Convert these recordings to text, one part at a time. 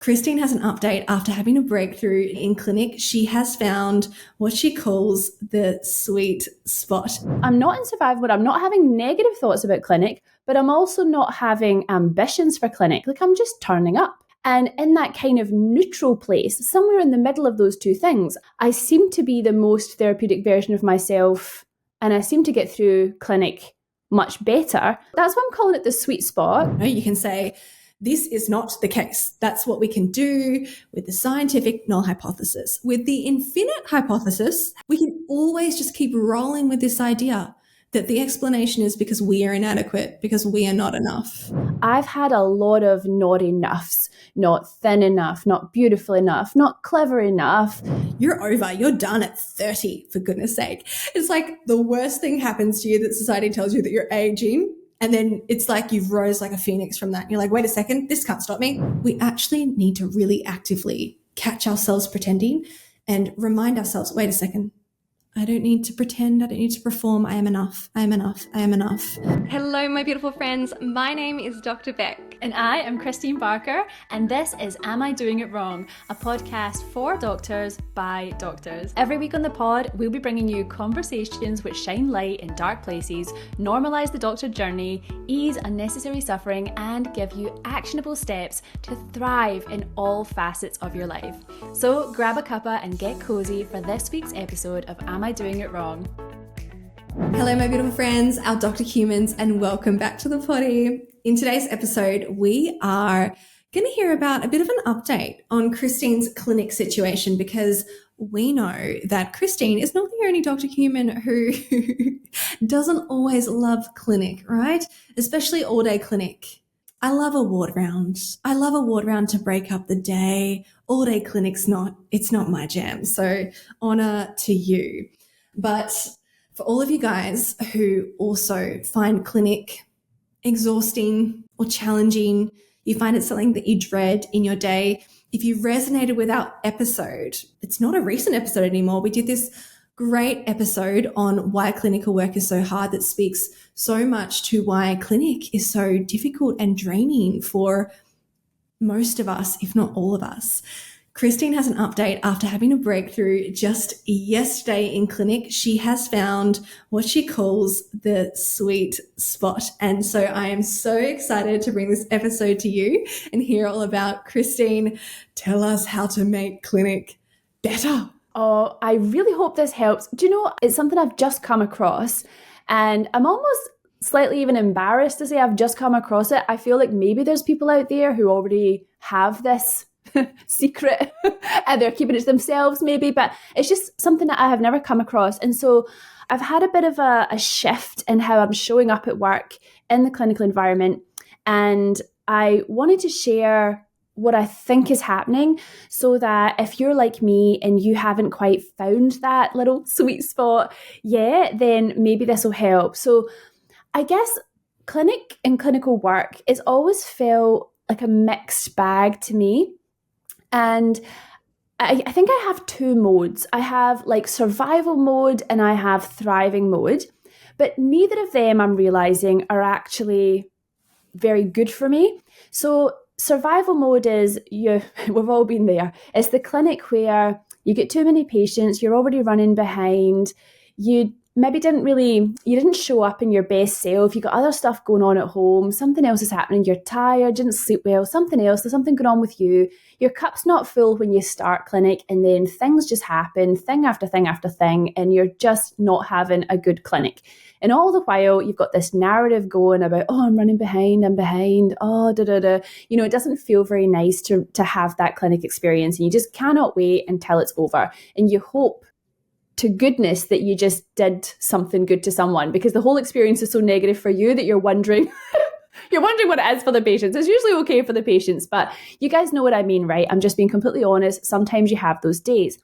Kristeen has an update after having a breakthrough in clinic. She has found what she calls the sweet spot. I'm not in survival mode. I'm not having negative thoughts about clinic, but I'm also not having ambitions for clinic. Like, I'm just turning up. And in that kind of neutral place, somewhere in the middle of those two things, I seem to be the most therapeutic version of myself, and I seem to get through clinic much better. That's why I'm calling it the sweet spot. You can say, this is not the case. That's what we can do with the scientific null hypothesis. With the infinite hypothesis, we can always just keep rolling with this idea that the explanation is because we are inadequate, because we are not enough. I've had a lot of not enoughs, not thin enough, not beautiful enough, not clever enough. You're over. You're done at 30, for goodness sake. It's like the worst thing happens to you that society tells you that you're aging. And then it's like you've rose like a phoenix from that. You're like, wait a second, this can't stop me. We actually need to really actively catch ourselves pretending and remind ourselves, wait a second, I don't need to pretend. I don't need to perform. I am enough. I am enough. I am enough. Hello, my beautiful friends. My name is Dr. Beck. And I am Kristeen Barker, and this is Am I Doing It Wrong? A podcast for doctors by doctors. Every week on the pod, we'll be bringing you conversations which shine light in dark places, normalise the doctor journey, ease unnecessary suffering, and give you actionable steps to thrive in all facets of your life. So grab a cuppa and get cozy for this week's episode of Am I Doing It Wrong? Hello, my beautiful friends, our Dr. Humans, and welcome back to the potty. In today's episode, we are going to hear about a bit of an update on Kristeen's clinic situation, because we know that Kristeen is not the only Dr. Human who doesn't always love clinic, right? Especially all-day clinic. I love a ward round. I love a ward round to break up the day. All-day clinic's it's not my jam. So honor to you. But for all of you guys who also find clinic exhausting or challenging, you find it something that you dread in your day, if you resonated with our episode, it's not a recent episode anymore. We did this great episode on why clinical work is so hard that speaks so much to why clinic is so difficult and draining for most of us, if not all of us. Kristeen has an update after having a breakthrough just yesterday in clinic. She has found what she calls the sweet spot. And so I am so excited to bring this episode to you and hear all about Kristeen. Tell us how to make clinic better. Oh, I really hope this helps. Do you know, it's something I've just come across, and I'm almost slightly even embarrassed to say I've just come across it. I feel like maybe there's people out there who already have this secret and they're keeping it to themselves maybe, but it's just something that I have never come across. And so I've had a bit of a shift in how I'm showing up at work in the clinical environment, and I wanted to share what I think is happening so that if you're like me and you haven't quite found that little sweet spot yet, then maybe this will help. So I guess clinic and clinical work has always felt like a mixed bag to me. And I think I have two modes. I have like survival mode and I have thriving mode, but neither of them I'm realizing are actually very good for me. So survival mode is, we've all been there. It's the clinic where you get too many patients, you're already running behind, you didn't show up in your best self, you got other stuff going on at home, something else is happening, you're tired, didn't sleep well, something else, there's something going on with you, your cup's not full when you start clinic, and then things just happen, thing after thing after thing, and you're just not having a good clinic. And all the while, you've got this narrative going about, oh, I'm running behind, oh, da-da-da. You know, it doesn't feel very nice to have that clinic experience, and you just cannot wait until it's over. And you hope to goodness that you just did something good to someone, because the whole experience is so negative for you that you're wondering what it is for the patients. It's usually okay for the patients, but you guys know what I mean, right? I'm just being completely honest. Sometimes you have those days.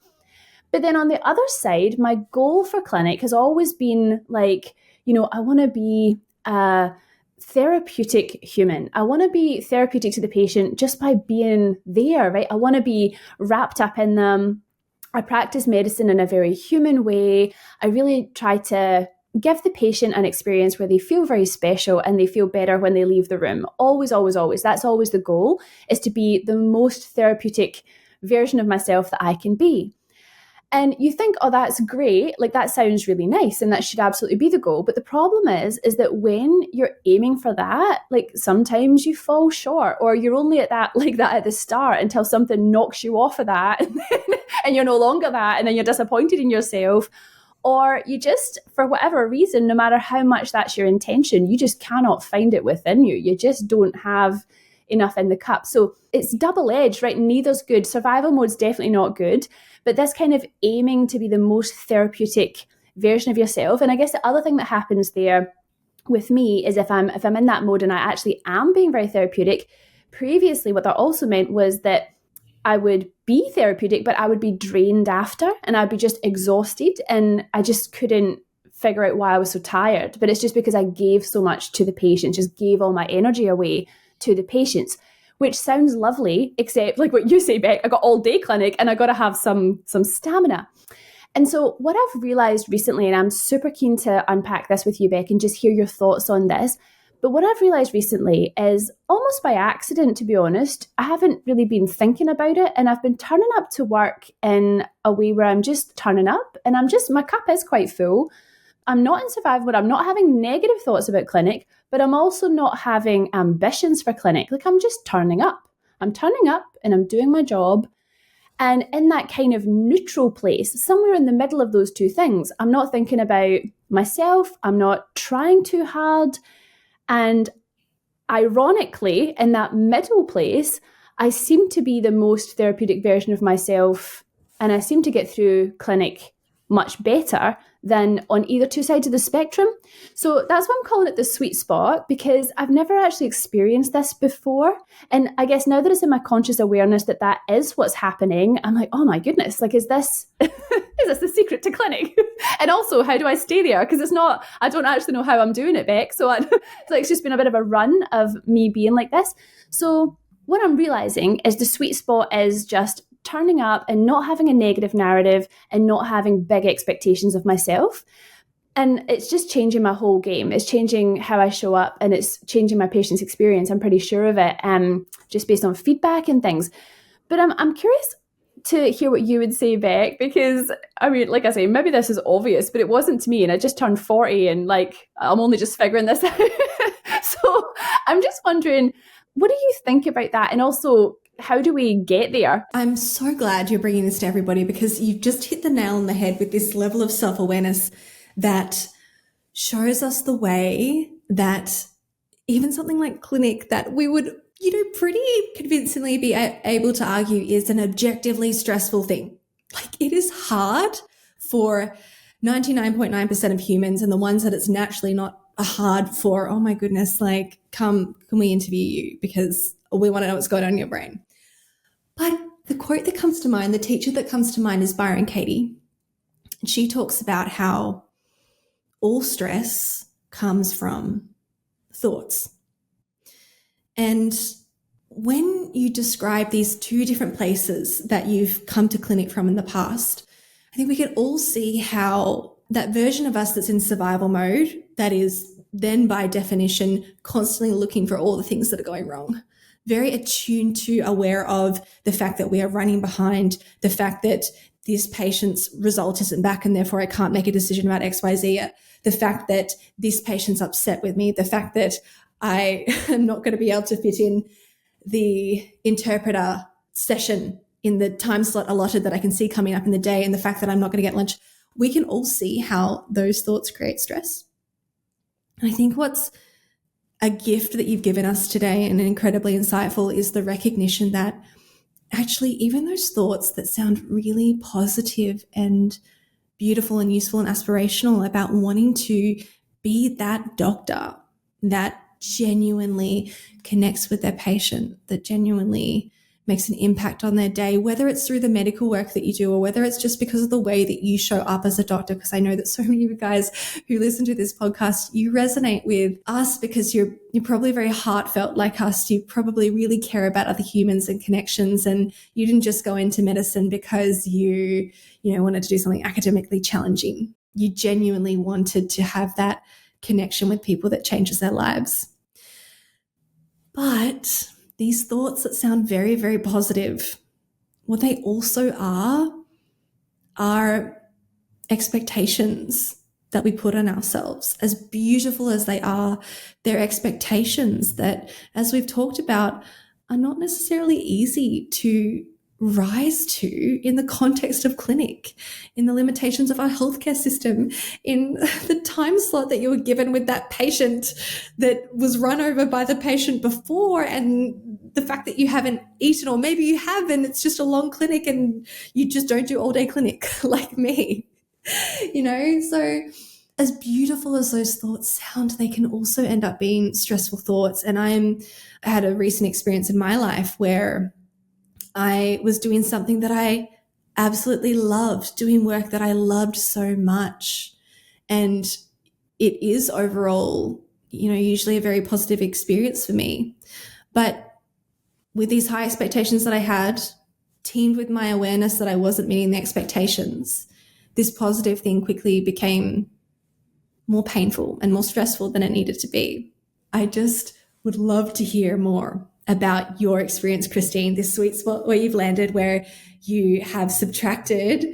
But then on the other side, my goal for clinic has always been like, you know, I want to be a therapeutic human. I want to be therapeutic to the patient just by being there, right? I want to be wrapped up in them. I practice medicine in a very human way. I really try to give the patient an experience where they feel very special and they feel better when they leave the room. Always, always, always. That's always the goal, is to be the most therapeutic version of myself that I can be. And you think, oh, that's great. Like, that sounds really nice. And that should absolutely be the goal. But the problem is that when you're aiming for that, like, sometimes you fall short, or you're only at that, like that at the start, until something knocks you off of that and you're no longer that. And then you're disappointed in yourself. Or you just, for whatever reason, no matter how much that's your intention, you just cannot find it within you. You just don't have enough in the cup. So it's double-edged, right? Neither's good. Survival mode's definitely not good. But this kind of aiming to be the most therapeutic version of yourself. And I guess the other thing that happens there with me is if I'm in that mode and I actually am being very therapeutic, previously what that also meant was that I would be therapeutic, but I would be drained after, and I'd be just exhausted, and I just couldn't figure out why I was so tired. But it's just because I gave so much to the patient, just gave all my energy away to the patients, which sounds lovely, except like what you say, Beck, I got all day clinic and I got to have some stamina. And so what I've realized recently, and I'm super keen to unpack this with you, Beck, and just hear your thoughts on this. But what I've realized recently is, almost by accident, to be honest, I haven't really been thinking about it. And I've been turning up to work in a way where I'm just turning up, and my cup is quite full. I'm not in survival mode. I'm not having negative thoughts about clinic, but I'm also not having ambitions for clinic. Like, I'm just turning up. I'm turning up and I'm doing my job. And in that kind of neutral place, somewhere in the middle of those two things, I'm not thinking about myself. I'm not trying too hard. And ironically, in that middle place, I seem to be the most therapeutic version of myself, and I seem to get through clinic much better than on either two sides of the spectrum. So that's why I'm calling it the sweet spot, because I've never actually experienced this before. And I guess now that it's in my conscious awareness that is what's happening, I'm like, oh my goodness, like, is this the secret to clinic? And also, how do I stay there? Because I don't actually know how I'm doing it, Beck. So it's just been a bit of a run of me being like this. So what I'm realizing is the sweet spot is just turning up and not having a negative narrative and not having big expectations of myself. And it's just changing my whole game. It's changing how I show up, and it's changing my patient's experience. I'm pretty sure of it, just based on feedback and things. But I'm curious to hear what you would say, Beck, because, I mean, like I say, maybe this is obvious, but it wasn't to me, and I just turned 40 and like, I'm only just figuring this out. So I'm just wondering, what do you think about that? And also, how do we get there? I'm so glad you're bringing this to everybody, because you've just hit the nail on the head with this level of self-awareness that shows us the way that even something like clinic, that we would, pretty convincingly be able to argue is an objectively stressful thing. Like, it is hard for 99.9% of humans, and the ones that it's naturally not hard for, oh my goodness, like, can we interview you? Because we want to know what's going on in your brain. But the quote that comes to mind, the teacher that comes to mind is Byron Katie. She talks about how all stress comes from thoughts. And when you describe these two different places that you've come to clinic from in the past, I think we can all see how that version of us that's in survival mode, that is then by definition constantly looking for all the things that are going wrong, very attuned to, aware of the fact that we are running behind, the fact that this patient's result isn't back and therefore I can't make a decision about XYZ, the fact that this patient's upset with me, the fact that I am not going to be able to fit in the interpreter session in the time slot allotted that I can see coming up in the day, and the fact that I'm not going to get lunch. We can all see how those thoughts create stress. And I think what's a gift that you've given us today, and incredibly insightful, is the recognition that actually even those thoughts that sound really positive and beautiful and useful and aspirational about wanting to be that doctor that genuinely connects with their patient, that genuinely makes an impact on their day, whether it's through the medical work that you do or whether it's just because of the way that you show up as a doctor. Because I know that so many of you guys who listen to this podcast, you resonate with us because you're probably very heartfelt like us. You probably really care about other humans and connections, and you didn't just go into medicine because you wanted to do something academically challenging. you genuinely wanted to have that connection with people that changes their lives. But these thoughts that sound very, very positive, what they also are expectations that we put on ourselves. As beautiful as they are, they're expectations that, as we've talked about, are not necessarily easy to rise to in the context of clinic, in the limitations of our healthcare system, in the time slot that you were given with that patient that was run over by the patient before, and the fact that you haven't eaten, or maybe you have and it's just a long clinic and you just don't do all day clinic like me, so as beautiful as those thoughts sound, they can also end up being stressful thoughts. And I had a recent experience in my life where I was doing something that I absolutely loved, doing work that I loved so much. And it is overall, usually a very positive experience for me. But with these high expectations that I had, teamed with my awareness that I wasn't meeting the expectations, this positive thing quickly became more painful and more stressful than it needed to be. I just would love to hear more about your experience, Kristeen, this sweet spot where you've landed, where you have subtracted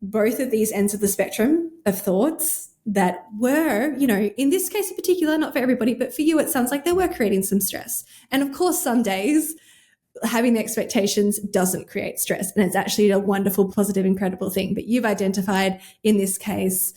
both of these ends of the spectrum of thoughts that were, in this case in particular, not for everybody, but for you, it sounds like they were creating some stress. And of course, some days having the expectations doesn't create stress, and it's actually a wonderful, positive, incredible thing. But you've identified in this case,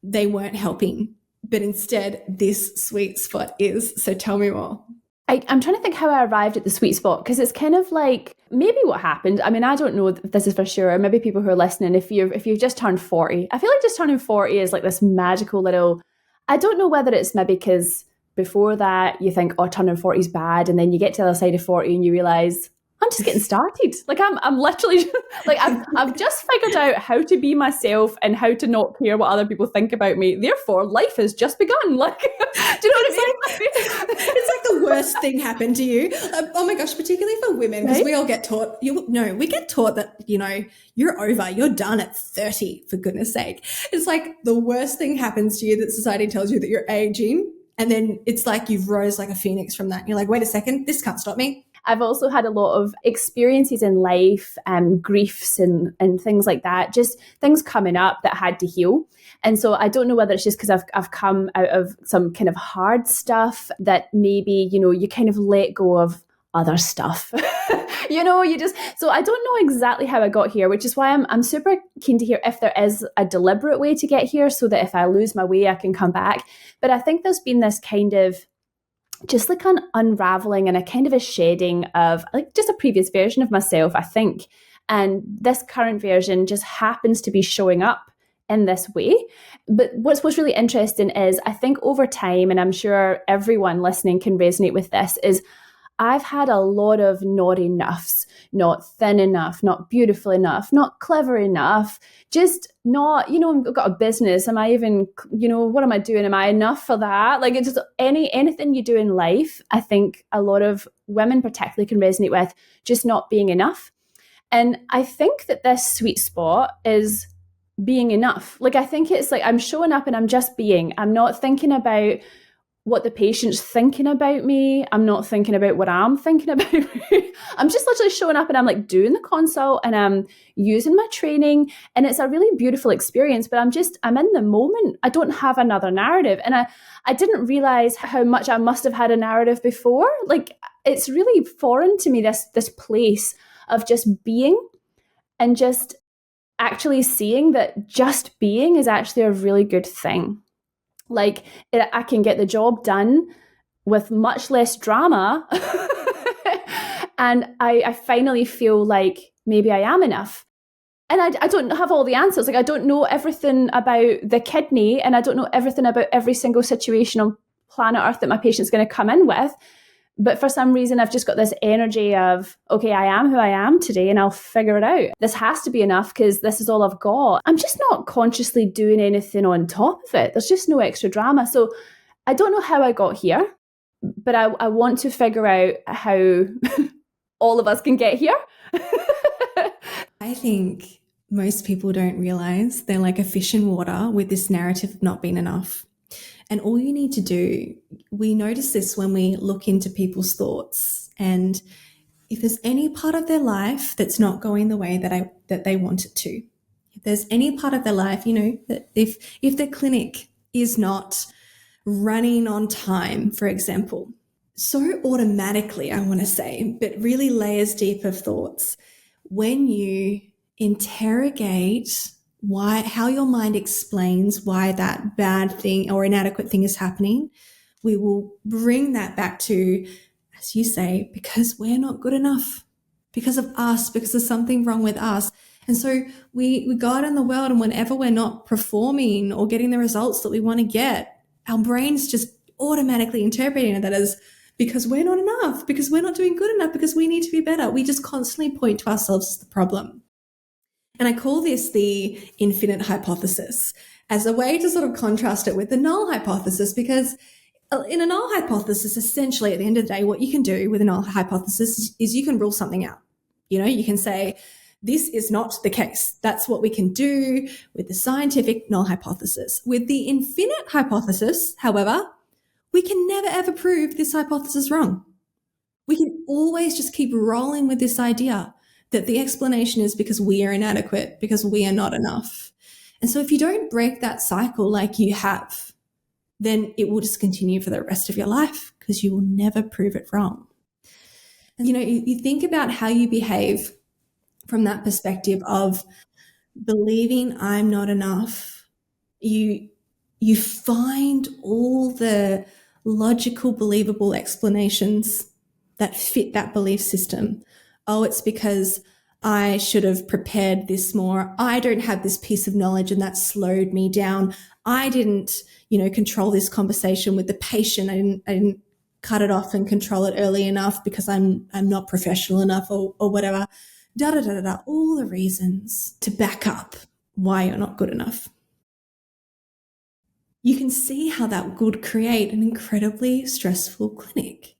they weren't helping, but instead this sweet spot is. So tell me more. I'm trying to think how I arrived at the sweet spot, because it's kind of like maybe what happened. I mean, I don't know if this is for sure. Maybe people who are listening, if you've just turned 40, I feel like just turning 40 is like this magical little, I don't know whether it's maybe because before that you think, oh, turning 40 is bad. And then you get to the other side of 40 and you realize, I'm just getting started. Like I'm literally like I've just figured out how to be myself and how to not care what other people think about me. Therefore, life has just begun. Like, do you know what I mean? It's like the worst thing happened to you. Oh my gosh, particularly for women, because we all get taught. We get taught that you're over, you're done at 30. For goodness sake, it's like the worst thing happens to you that society tells you that you're aging, and then it's like you've rose like a phoenix from that. And you're like, wait a second, this can't stop me. I've also had a lot of experiences in life, griefs and things like that, just things coming up that had to heal. And so I don't know whether it's just because I've come out of some kind of hard stuff that maybe, you kind of let go of other stuff. So I don't know exactly how I got here, which is why I'm super keen to hear if there is a deliberate way to get here, so that if I lose my way, I can come back. But I think there's been this kind of just like an unraveling and a kind of a shedding of like just a previous version of myself, I think. And this current version just happens to be showing up in this way. But what's really interesting is I think over time, and I'm sure everyone listening can resonate with this, is I've had a lot of not enoughs, not thin enough, not beautiful enough, not clever enough, just not, I've got a business. Am I even, what am I doing? Am I enough for that? Like it's just anything you do in life, I think a lot of women particularly can resonate with just not being enough. And I think that this sweet spot is being enough. Like, I think it's like I'm showing up and I'm just being. I'm not thinking about what the patient's thinking about me. I'm not thinking about what I'm thinking about me. I'm just literally showing up and I'm like doing the consult and I'm using my training, and it's a really beautiful experience, but I'm in the moment. I don't have another narrative. And I didn't realize how much I must have had a narrative before. Like, it's really foreign to me, this place of just being and just actually seeing that just being is actually a really good thing. Like, I can get the job done with much less drama. And I finally feel like maybe I am enough. And I don't have all the answers. Like, I don't know everything about the kidney, and I don't know everything about every single situation on planet Earth that my patient's going to come in with. But for some reason, I've just got this energy of, okay, I am who I am today and I'll figure it out. This has to be enough because this is all I've got. I'm just not consciously doing anything on top of it. There's just no extra drama. So I don't know how I got here, but I want to figure out how all of us can get here. I think most people don't realize they're like a fish in water with this narrative of not being enough. And all you need to do, we notice this when we look into people's thoughts, and if there's any part of their life that's not going the way that they want it to, if there's any part of their life, that if their clinic is not running on time, for example, so automatically, I want to say, but really layers deep of thoughts, when you interrogate how your mind explains why that bad thing or inadequate thing is happening, we will bring that back to, as you say, because we're not good enough, because of us, because there's something wrong with us. And so we go out in the world, and whenever we're not performing or getting the results that we want to get, our brain's just automatically interpreting that as because we're not enough, because we're not doing good enough, because we need to be better. We just constantly point to ourselves as the problem. And I call this the infinite hypothesis as a way to sort of contrast it with the null hypothesis, because in a null hypothesis, essentially at the end of the day, what you can do with a null hypothesis is you can rule something out. You can say, this is not the case. That's what we can do with the scientific null hypothesis. With the infinite hypothesis, however, we can never ever prove this hypothesis wrong. We can always just keep rolling with this idea that the explanation is because we are inadequate, because we are not enough. And so if you don't break that cycle like you have, then it will just continue for the rest of your life, because you will never prove it wrong. And, you think about how you behave from that perspective of believing I'm not enough. You find all the logical, believable explanations that fit that belief system. Oh, it's because I should have prepared this more. I don't have this piece of knowledge and that slowed me down. I didn't, control this conversation with the patient. I didn't cut it off and control it early enough because I'm not professional enough or whatever. All the reasons to back up why you're not good enough. You can see how that would create an incredibly stressful clinic.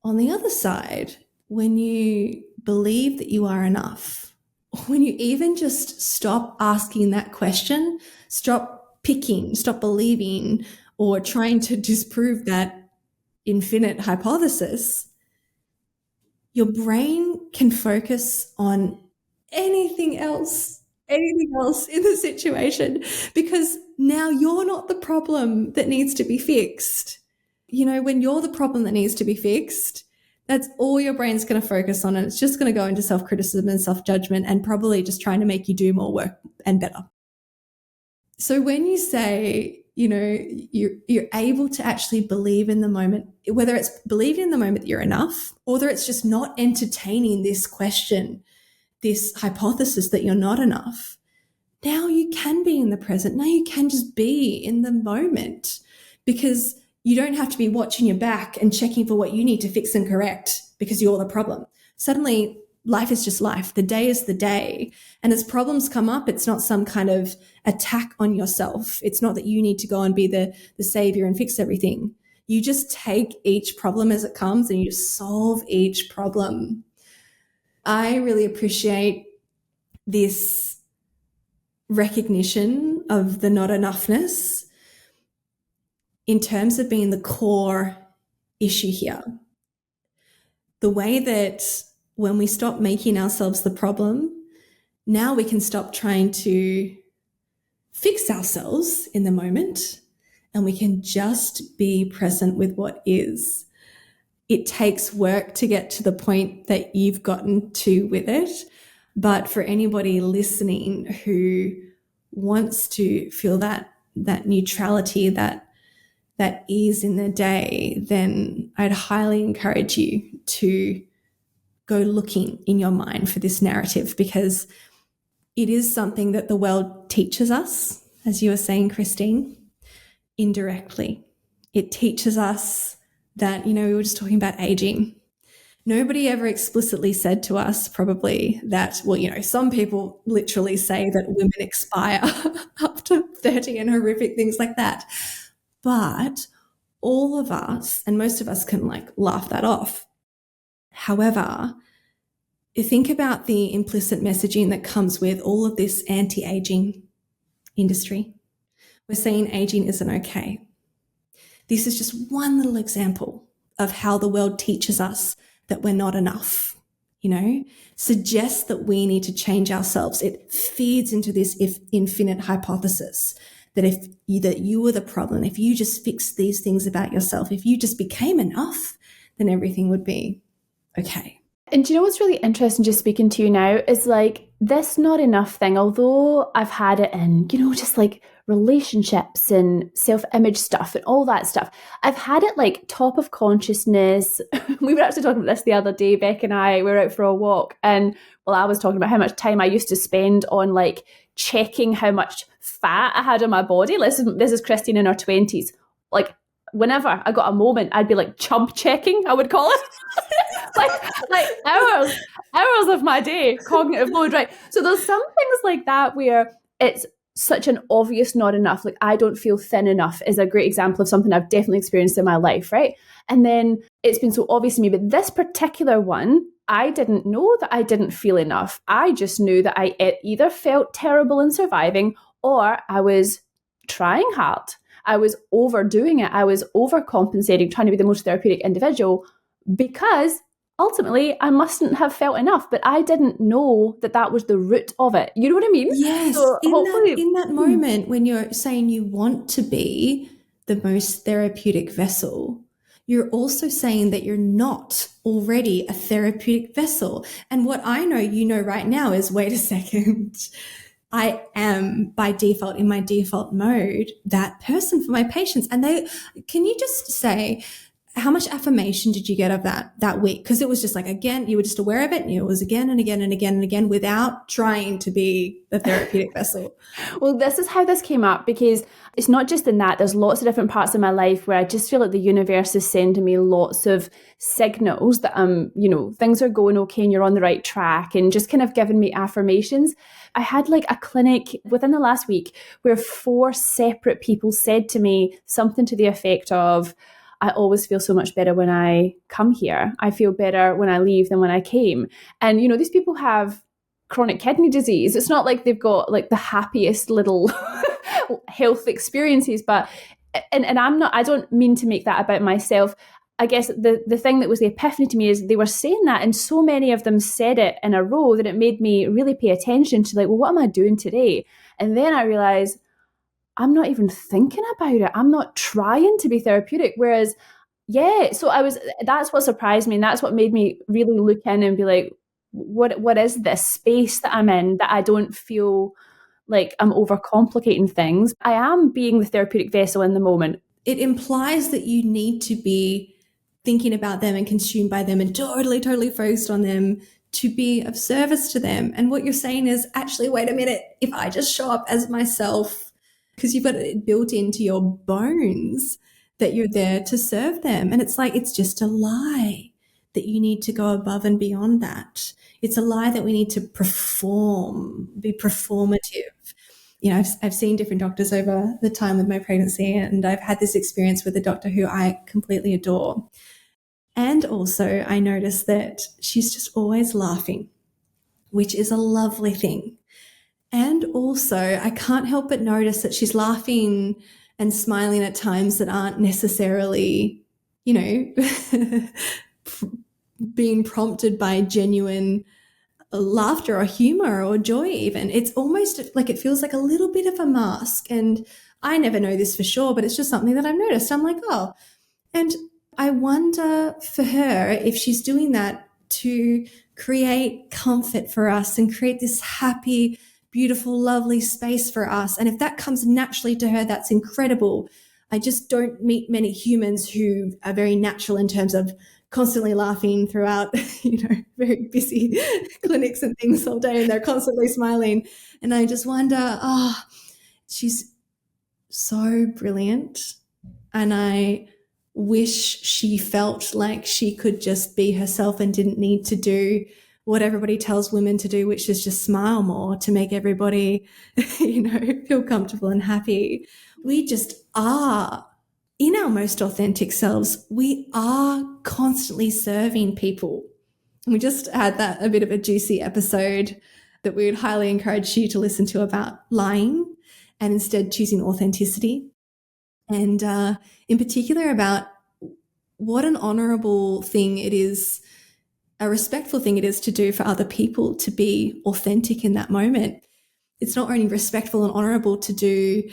On the other side, when you believe that you are enough, when you even just stop asking that question, stop picking, stop believing, or trying to disprove that infinite hypothesis, your brain can focus on anything else in the situation, because now you're not the problem that needs to be fixed. When you're the problem that needs to be fixed, that's all your brain's going to focus on, and it's just going to go into self-criticism and self-judgment and probably just trying to make you do more work and better. So when you say, you're able to actually believe in the moment, whether it's believing in the moment that you're enough, or whether it's just not entertaining this question, this hypothesis that you're not enough, now you can be in the present. Now you can just be in the moment, because you don't have to be watching your back and checking for what you need to fix and correct because you're the problem. Suddenly, life is just life. The day is the day. And as problems come up, it's not some kind of attack on yourself. It's not that you need to go and be the savior and fix everything. You just take each problem as it comes and you solve each problem. I really appreciate this recognition of the not enoughness in terms of being the core issue here. The way that when we stop making ourselves the problem, now we can stop trying to fix ourselves in the moment, and we can just be present with what is. It takes work to get to the point that you've gotten to with it. But for anybody listening who wants to feel that neutrality, that ease in the day, then I'd highly encourage you to go looking in your mind for this narrative, because it is something that the world teaches us, as you were saying, Kristeen, indirectly. It teaches us that, we were just talking about aging. Nobody ever explicitly said to us probably that, some people literally say that women expire up to 30 and horrific things like that. But all of us, and most of us, can laugh that off. However, think about the implicit messaging that comes with all of this anti-aging industry. We're saying aging isn't okay. This is just one little example of how the world teaches us that we're not enough, suggests that we need to change ourselves. It feeds into this infinite hypothesis that that you were the problem, if you just fixed these things about yourself, if you just became enough, then everything would be okay. And do you know what's really interesting, just speaking to you now, is like this not enough thing, although I've had it in, just like relationships and self-image stuff and all that stuff. I've had it like top of consciousness. We were actually talking about this the other day, Beck and I were out for a walk, and I was talking about how much time I used to spend on like checking how much fat I had on my body. This is Kristeen in her 20s. Like whenever I got a moment, I'd be like chump checking, I would call it. like hours of my day, cognitive load, right? So there's some things like that where it's such an obvious not enough. Like I don't feel thin enough is a great example of something I've definitely experienced in my life, right? And then it's been so obvious to me, but this particular one, I didn't know that I didn't feel enough. I just knew that I either felt terrible in surviving or I was trying hard. I was overdoing it. I was overcompensating, trying to be the most therapeutic individual, because ultimately I mustn't have felt enough, but I didn't know that that was the root of it. You know what I mean? Yes. So in that moment when you're saying you want to be the most therapeutic vessel, you're also saying that you're not already a therapeutic vessel. And what I know right now is, wait a second, I am by default, in my default mode, that person for my patients. And can you just say, how much affirmation did you get of that week? Because it was just like, again, you were just aware of it, and it was again and again and again and again without trying to be the therapeutic vessel. Well, this is how this came up, because it's not just in that. There's lots of different parts of my life where I just feel like the universe is sending me lots of signals that things are going okay and you're on the right track, and just kind of giving me affirmations. I had like a clinic within the last week where 4 separate people said to me something to the effect of, I always feel so much better when I come here. I feel better when I leave than when I came. And, these people have chronic kidney disease. It's not like they've got like the happiest little health experiences, but, and I don't mean to make that about myself. I guess the thing that was the epiphany to me is they were saying that, and so many of them said it in a row that it made me really pay attention to like, well, what am I doing today? And then I realized, I'm not even thinking about it. I'm not trying to be therapeutic. Whereas, that's what surprised me. And that's what made me really look in and be like, what is this space that I'm in that I don't feel like I'm overcomplicating things? I am being the therapeutic vessel in the moment. It implies that you need to be thinking about them and consumed by them and totally, totally focused on them to be of service to them. And what you're saying is, actually, wait a minute, if I just show up as myself, because you've got it built into your bones that you're there to serve them. And it's like, it's just a lie that you need to go above and beyond that. It's a lie that we need to perform, be performative. I've seen different doctors over the time with my pregnancy, and I've had this experience with a doctor who I completely adore. And also I noticed that she's just always laughing, which is a lovely thing. And also, I can't help but notice that she's laughing and smiling at times that aren't necessarily, being prompted by genuine laughter or humor or joy even. It's almost like it feels like a little bit of a mask. And I never know this for sure, but it's just something that I've noticed. I'm like, oh. And I wonder for her if she's doing that to create comfort for us and create this happy, beautiful, lovely space for us. And if that comes naturally to her, that's incredible. I just don't meet many humans who are very natural in terms of constantly laughing throughout, very busy clinics and things all day, and they're constantly smiling. And I just wonder, she's so brilliant. And I wish she felt like she could just be herself and didn't need to do what everybody tells women to do, which is just smile more to make everybody, feel comfortable and happy. We just are in our most authentic selves. We are constantly serving people. We just had a bit of a juicy episode that we would highly encourage you to listen to about lying and instead choosing authenticity. And in particular about what an honorable thing it is, a respectful thing it is to do for other people, to be authentic in that moment. It's not only respectful and honorable to do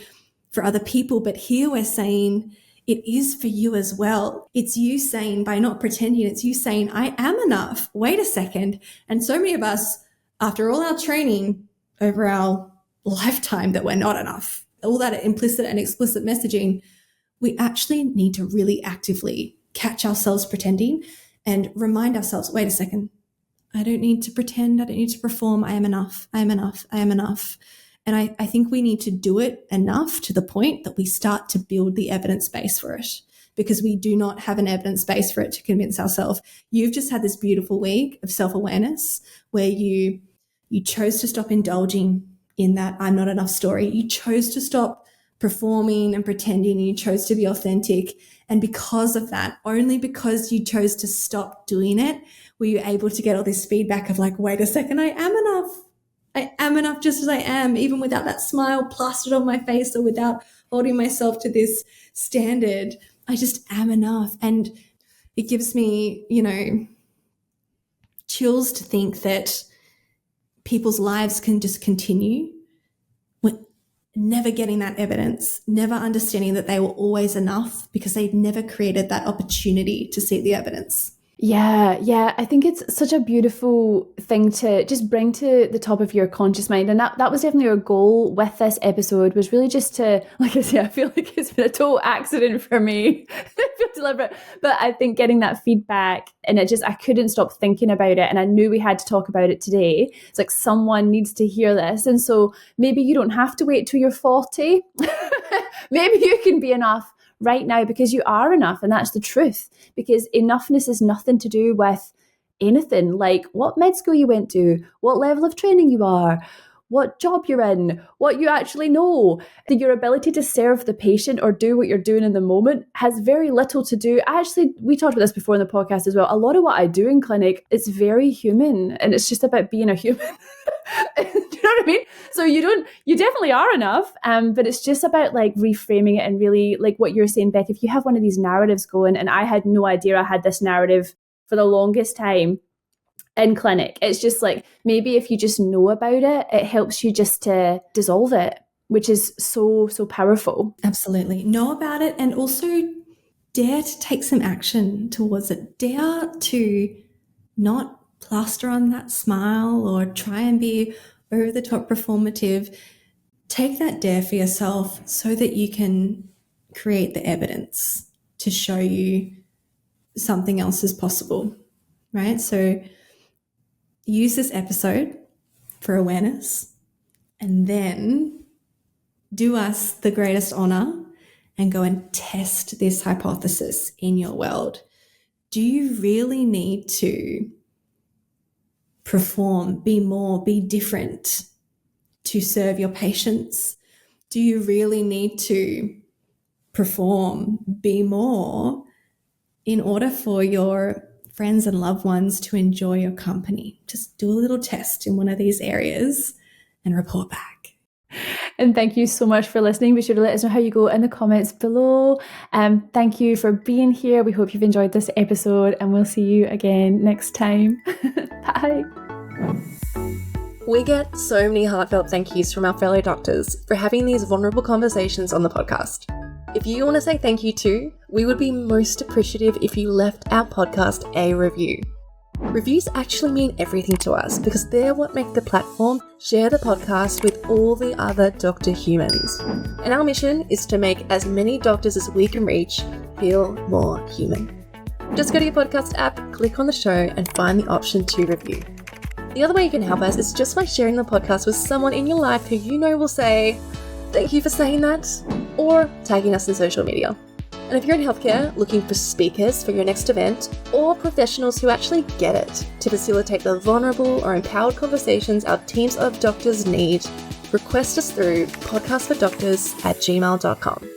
for other people, but here we're saying it is for you as well. It's you saying, by not pretending, it's you saying, I am enough. Wait a second. And so many of us, after all our training over our lifetime that we're not enough, all that implicit and explicit messaging, we actually need to really actively catch ourselves pretending and remind ourselves, wait a second, I don't need to pretend. I don't need to perform. I am enough. I am enough. I am enough. And I think we need to do it enough to the point that we start to build the evidence base for it, because we do not have an evidence base for it to convince ourselves. You've just had this beautiful week of self-awareness where you chose to stop indulging in that I'm not enough story. You chose to stop performing and pretending, and you chose to be authentic. And because of that, only because you chose to stop doing it, were you able to get all this feedback of like, wait a second, I am enough. I am enough just as I am, even without that smile plastered on my face or without holding myself to this standard. I just am enough. And it gives me, chills to think that people's lives can just continue with never getting that evidence, never understanding that they were always enough because they'd never created that opportunity to see the evidence. Yeah. I think it's such a beautiful thing to just bring to the top of your conscious mind. And that was definitely our goal with this episode, was really just to, like I say, I feel like it's been a total accident for me. I feel deliberate. But I think getting that feedback, and I couldn't stop thinking about it. And I knew we had to talk about it today. It's like someone needs to hear this. And so maybe you don't have to wait till you're 40. Maybe you can be enough right now because you are enough, and that's the truth. Because enoughness is nothing to do with anything like what med school you went to, what level of training you are, what job you're in, what you actually know. Your ability to serve the patient or do what you're doing in the moment has very little to do. Actually, we talked about this before in the podcast as well. A lot of what I do in clinic is very human, and it's just about being a human. Do you know what I mean? So you definitely are enough, but it's just about like reframing it and really like what you're saying, Beck. If you have one of these narratives going, and I had no idea I had this narrative for the longest time in clinic, it's just like maybe if you just know about it, it helps you just to dissolve it, which is so powerful. Absolutely. Know about it, and also dare to take some action towards it. Dare to not plaster on that smile or try and be over the top performative. Take that dare for yourself so that you can create the evidence to show you something else is possible, right? So use this episode for awareness, and then do us the greatest honor and go and test this hypothesis in your world. Do you really need to perform, be more, be different to serve your patients? Do you really need to perform, be more in order for your friends and loved ones to enjoy your company? Just do a little test in one of these areas and report back. And thank you so much for listening. Be sure to let us know how you go in the comments below. Thank you for being here. We hope you've enjoyed this episode, and we'll see you again next time. Bye. We get so many heartfelt thank yous from our fellow doctors for having these vulnerable conversations on the podcast. If you want to say thank you too, we would be most appreciative if you left our podcast a review. Reviews actually mean everything to us because they're what make the platform share the podcast with all the other doctor humans. And our mission is to make as many doctors as we can reach feel more human. Just go to your podcast app, click on the show, and find the option to review. The other way you can help us is just by sharing the podcast with someone in your life who you know will say, "Thank you for saying that," or tagging us in social media. And if you're in healthcare looking for speakers for your next event, or professionals who actually get it to facilitate the vulnerable or empowered conversations our teams of doctors need, request us through podcastfordoctors@gmail.com.